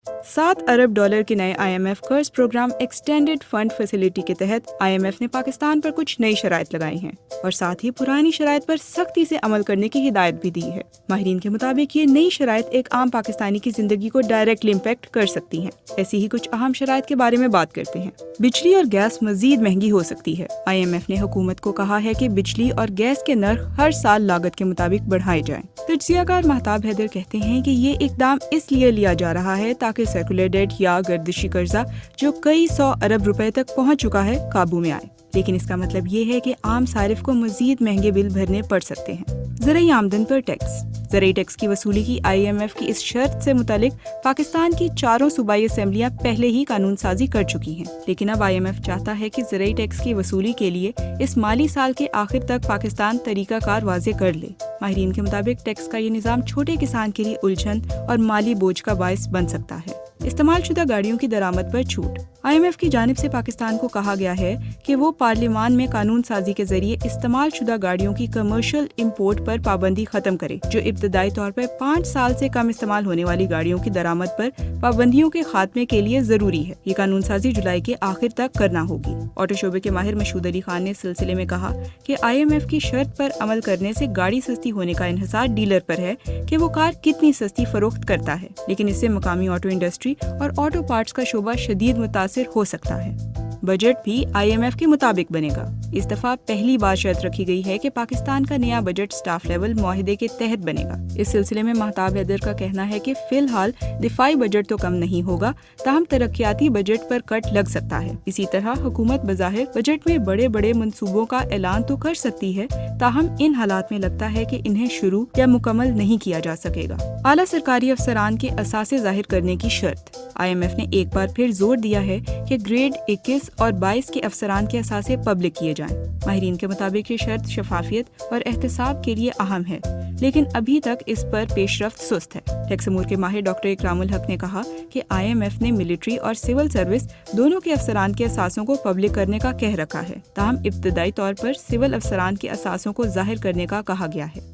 $7 अरब के नए IMF कर्ज प्रोग्राम एक्सटेंडेड फंड फैसिलिटी के तहत IMF ने पाकिस्तान पर कुछ नई शराइत लगाई हैं और साथ ही पुरानी शराइत पर सख्ती से अमल करने की हिदायत भी दी है। माहिरीन के मुताबिक ये नई शराइत एक आम पाकिस्तानी की जिंदगी को डायरेक्टली इम्पैक्ट कर सकती हैं। ऐसी ही कुछ अहम शराइत के बारे में बात करते हैं। बिजली और गैस मजीद महंगी हो सकती है। IMF ने हुकूमत को कहा है कि बिजली और गैस के नर्ख हर साल लागत के मुताबिक बढ़ाए जाएं। तज्जियाकार महताब हैदर कहते हैं कि ये इकदाम इसलिए लिया जा रहा है ताकि सर्कुलर डेट या गर्दिशी कर्जा जो कई 100 अरब रुपए तक पहुंच चुका है काबू में आए। लेकिन इसका मतलब ये है कि आम सारिफ को मजीद महंगे बिल भरने पड़ सकते हैं। ज़राई आमदन पर टैक्स। ज़राई टैक्स की वसूली की IMF की इस शर्त से मुतालिक पाकिस्तान की 4 सूबाई असम्बलियाँ पहले ही कानून साजी कर चुकी हैं। लेकिन अब IMF चाहता है कि ज़राई टैक्स की वसूली के लिए इस माली साल के आखिर तक पाकिस्तान तरीकाकार वाज़े कर ले। माहिरीन के मुताबिक टैक्स का ये निज़ाम छोटे किसान के लिए उलझन और माली बोझ का बायस बन सकता है। इस्तेमाल शुदा गाड़ियों की दरामद पर छूट। IMF की जानिब से पाकिस्तान को कहा गया है कि वो पार्लियामान में कानून साजी के जरिए इस्तेमाल शुदा गाड़ियों की कमर्शियल इंपोर्ट पर पाबंदी खत्म करे, जो इब्तदाई तौर पर 5 साल से कम इस्तेमाल होने वाली गाड़ियों की दरामद पर पाबंदियों के खात्मे के लिए जरूरी है। ये कानून साजी जुलाई के आखिर तक करना होगी। ऑटो शोबे के माहिर मशहूद अली खान ने इस सिलसिले में कहा कि IMF की शर्त पर अमल करने से गाड़ी सस्ती होने का इन्हिसार डीलर पर है कि वो कार कितनी सस्ती फरोख्त करता है, लेकिन इससे मकामी ऑटो इंडस्ट्री और ऑटो पार्ट्स का शोबा शदीद मुतासिर हो सकता है। बजट भी IMF के मुताबिक बनेगा। इस दफा पहली बार शर्त रखी गई है कि पाकिस्तान का नया बजट स्टाफ लेवल मुआहिदे के तहत बनेगा। इस सिलसिले में महताब हैदर का कहना है कि फिलहाल दिफाई बजट तो कम नहीं होगा, ताहम तरक्याती बजट पर कट लग सकता है। इसी तरह हुकूमत बज़ाहिर बजट में बड़े बड़े मंसूबों का ऐलान तो कर सकती है, ताहम इन हालात में लगता है कि इन्हें शुरू या मुकम्मल नहीं किया जा सकेगा। आला सरकारी अफसरान के असासे जाहिर करने की शर्त। IMF ने एक बार फिर जोर दिया है कि ग्रेड 21 और 22 के अफसरान के असासे पब्लिक किए जाएं। माहिरीन के मुताबिक ये शर्त शफाफियत और एहतसाब के लिए अहम है, लेकिन अभी तक इस पर पेशरफ्त सुस्त है। टैक्स अमूर के माहिर डॉक्टर इकरामुल हक ने कहा कि IMF ने मिलिट्री और सिविल सर्विस दोनों के अफसरान के असासों को पब्लिक करने का कह रखा है, ताहम इब्तदाई तौर पर सिविल अफसरान के असासों को जाहिर करने का कहा गया है।